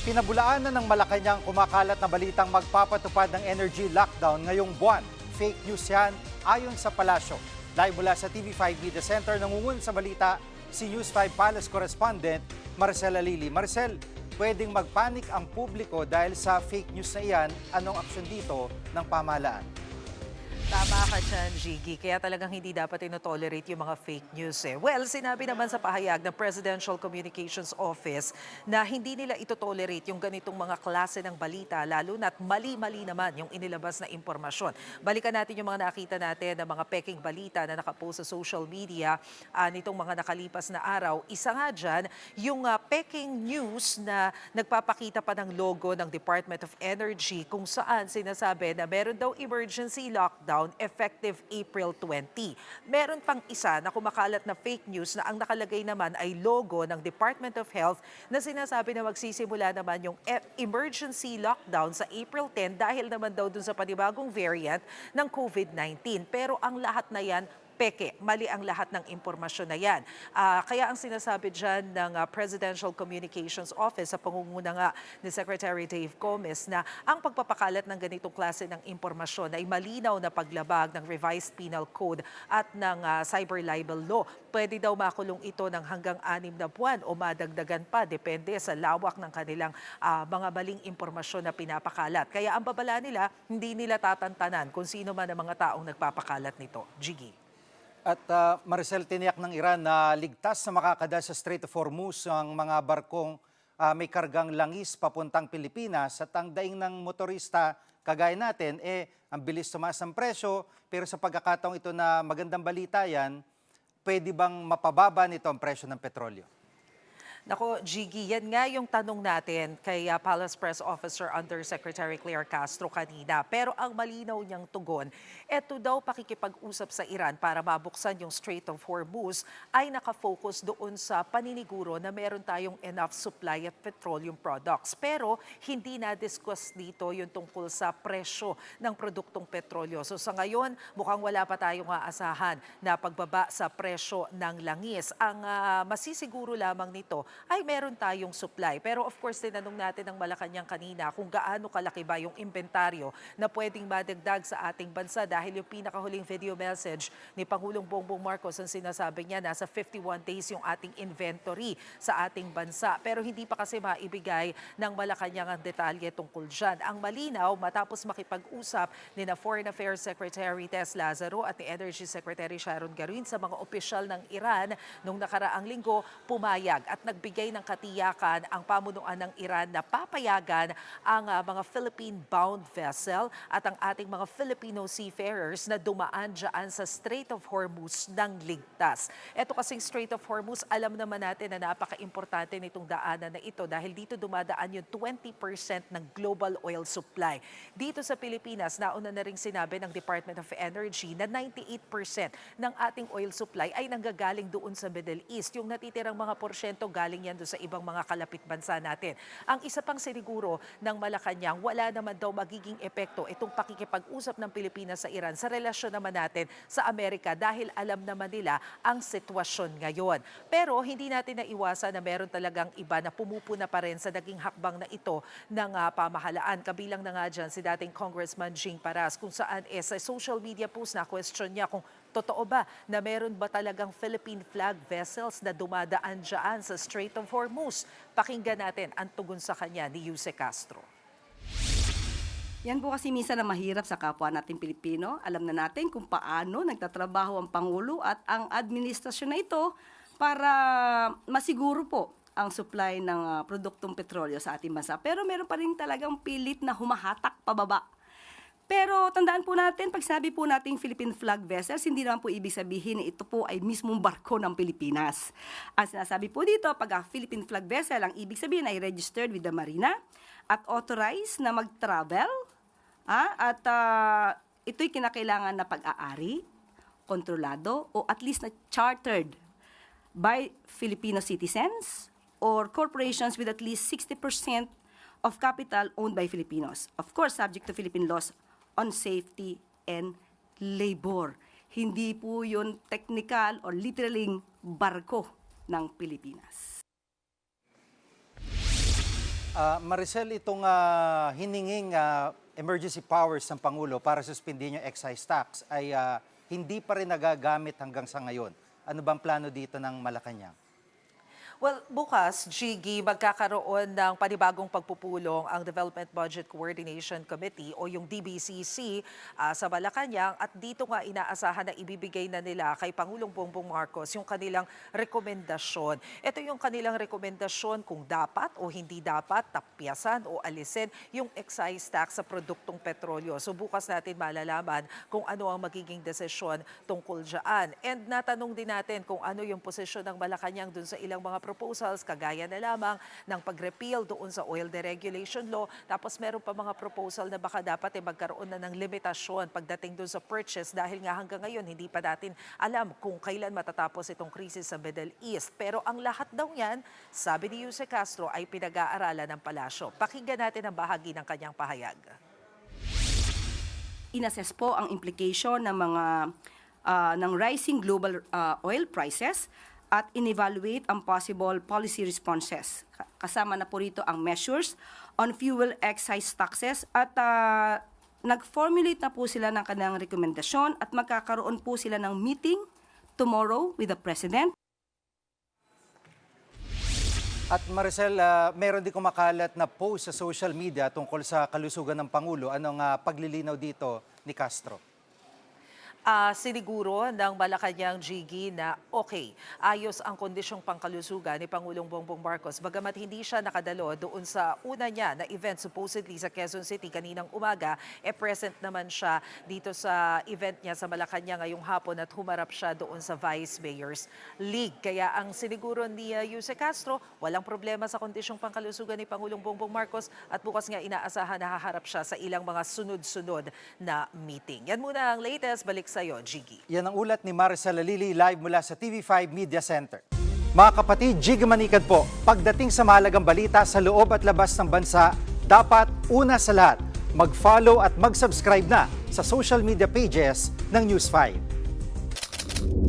Pinabulaanan ng Malacanang kumakalat na balitang magpapatupad ng energy lockdown ngayong buwan. Fake news yan ayon sa palasyo. Live mula sa TV5 Media Center, nangungun sa balita si News 5 Palace Correspondent Marcel Alili. Marcel, pwedeng magpanik ang publiko dahil sa fake news na iyan. Anong aksyon dito ng pamahalaan? Tama ka dyan, Gigi. Kaya talagang hindi dapat inotolerate yung mga fake news. Well, sinabi naman sa pahayag ng Presidential Communications Office na hindi nila itotolerate yung ganitong mga klase ng balita, lalo na't mali-mali naman yung inilabas na impormasyon. Balikan natin yung mga nakita natin na mga peking balita na nakapost sa social media nitong mga nakalipas na araw. Isa nga dyan, yung peking news na nagpapakita pa ng logo ng Department of Energy kung saan sinasabi na meron daw emergency lockdown effective April 20. Meron pang isa na kumakalat na fake news na ang nakalagay naman ay logo ng Department of Health na sinasabi na magsisimula naman yung emergency lockdown sa April 10 dahil naman daw dun sa panibagong variant ng COVID-19. Pero ang lahat na yan, peke. Mali ang lahat ng impormasyon na yan. Kaya ang sinasabi dyan ng Presidential Communications Office sa pangunguna nga ni Secretary Dave Gomez na ang pagpapakalat ng ganitong klase ng impormasyon ay malinaw na paglabag ng Revised Penal Code at ng Cyber Libel Law. Pwede daw makulong ito ng hanggang 6 na buwan o madagdagan pa depende sa lawak ng kanilang mga maling impormasyon na pinapakalat. Kaya ang babala nila, hindi nila tatantanan kung sino man ang mga taong nagpapakalat nito. Gigi. At Maricel, tiniyak ng Iran na ligtas na makakadal sa Strait of Hormuz ang mga barkong may kargang langis papuntang Pilipinas at ang daing ng motorista kagaya natin, ang bilis tumaas ng presyo, pero sa pagkakataong ito na magandang balita yan, pwede bang mapababa nito ang presyo ng petrolyo? Nako, Gigi, yan nga yung tanong natin kay Palace Press Officer Undersecretary Claire Castro kanina. Pero ang malinaw niyang tugon, eto daw pakikipag-usap sa Iran para mabuksan yung Strait of Hormuz ay nakafocus doon sa paniniguro na meron tayong enough supply at petroleum products. Pero hindi na-discuss dito yung tungkol sa presyo ng produktong petrolyo. So sa ngayon, mukhang wala pa tayong aasahan na pagbaba sa presyo ng langis. Ang masisiguro lamang nito ay meron tayong supply. Pero of course, tinanong natin ng Malacanang kanina kung gaano kalaki ba yung inventaryo na pwedeng madagdag sa ating bansa dahil yung pinakahuling video message ni Pangulong Bongbong Marcos ang sinasabi niya nasa 51 days yung ating inventory sa ating bansa. Pero hindi pa kasi maibigay ng Malacanang ang detalye tungkol dyan. Ang malinaw, matapos makipag-usap ni na Foreign Affairs Secretary Tess Lazaro at ni Energy Secretary Sharon Garin sa mga opisyal ng Iran nung nakaraang linggo, pumayag at nagbigay ng katiyakan ang pamunuan ng Iran na papayagan ang mga Philippine-bound vessel at ang ating mga Filipino seafarers na dumaan dyan sa Strait of Hormuz ng ligtas. Ito kasing Strait of Hormuz, alam naman natin na napaka-importante nitong daanan na ito dahil dito dumadaan yung 20% ng global oil supply. Dito sa Pilipinas, nauna na rin sinabi ng Department of Energy na 98% ng ating oil supply ay nanggagaling doon sa Middle East. Yung natitirang mga porsyento galing yan doon sa ibang mga kalapit bansa natin. Ang isa pang siniguro ng Malacanang, wala naman daw magiging epekto itong pakikipag-usap ng Pilipinas sa Iran sa relasyon naman natin sa Amerika dahil alam naman nila ang sitwasyon ngayon. Pero hindi natin naiwasan na meron talagang iba na pumupuna pa rin sa naging hakbang na ito ng pamahalaan. Kabilang na nga dyan si dating Congressman Jing Paras kung saan sa social media post na question niya kung totoo ba na meron ba talagang Philippine flag vessels na dumadaan dyan sa Strait of Hormuz? Pakinggan natin ang tugon sa kanya ni Yuse Castro. Yan po kasi minsan na mahirap sa kapwa natin Pilipino. Alam na natin kung paano nagtatrabaho ang Pangulo at ang administrasyon na ito para masiguro po ang supply ng produktong petrolyo sa ating bansa. Pero meron pa rin talagang pilit na humahatak pababa. Pero tandaan po natin, pag sabi po nating Philippine flag vessels, hindi naman po ibig sabihin na ito po ay mismong barko ng Pilipinas. Ang sinasabi po dito, pag Philippine flag vessel, ang ibig sabihin ay registered with the Marina at authorized na mag-travel. At ito'y kinakailangan na pag-aari, kontrolado, o at least na chartered by Filipino citizens or corporations with at least 60% of capital owned by Filipinos. Of course, subject to Philippine laws on safety and labor. Hindi po yun technical or literaling barko ng Pilipinas. Maricel, itong hininging emergency powers ng Pangulo para suspendin yung excise tax ay hindi pa rin nagagamit hanggang sa ngayon. Ano bang plano dito ng Malacanang? Well, bukas, Gigi, magkakaroon ng panibagong pagpupulong ang Development Budget Coordination Committee o yung DBCC sa Malacanang at dito nga inaasahan na ibibigay na nila kay Pangulong Bongbong Marcos yung kanilang rekomendasyon. Ito yung kanilang rekomendasyon kung dapat o hindi dapat tapyasan o alisin yung excise tax sa produktong petrolyo. So bukas natin malalaman kung ano ang magiging desisyon tungkol dyan. And natanong din natin kung ano yung posisyon ng Malacanang dun sa ilang mga proposals, kagaya na lamang ng pag-repeal doon sa oil deregulation law. Tapos meron pa mga proposal na baka dapat magkaroon na ng limitasyon pagdating doon sa purchase dahil nga hanggang ngayon hindi pa natin alam kung kailan matatapos itong krisis sa Middle East. Pero ang lahat daw yan, sabi ni Jose Castro, ay pinag-aaralan ng palasyo. Pakinggan natin ang bahagi ng kanyang pahayag. Inassess po ang implication ng mga ng rising global oil prices at in-evaluate ang possible policy responses. Kasama na po rito ang measures on fuel excise taxes at nag-formulate na po sila ng kanilang rekomendasyon at magkakaroon po sila ng meeting tomorrow with the President. At Maricel, meron din kumakalat na post sa social media tungkol sa kalusugan ng Pangulo. Anong paglilinaw dito ni Castro? Siniguro ng Malacanang, Gigi, na okay, ayos ang kondisyong pangkalusugan ni Pangulong Bongbong Marcos. Bagamat hindi siya nakadalo doon sa una niya na event supposedly sa Quezon City kaninang umaga, present naman siya dito sa event niya sa Malacanang ngayong hapon at humarap siya doon sa Vice Mayor's League. Kaya ang siniguro ni Jose Castro, walang problema sa kondisyong pangkalusugan ni Pangulong Bongbong Marcos at bukas nga inaasahan na haharap siya sa ilang mga sunod-sunod na meeting. Yan muna ang latest. Balik sa'yo, Gigi. Yan ang ulat ni Maricel Alili live mula sa TV5 Media Center. Mga kapatid, Gigi Manikad po. Pagdating sa mahalagang balita sa loob at labas ng bansa, dapat una sa lahat, mag-follow at mag-subscribe na sa social media pages ng News 5.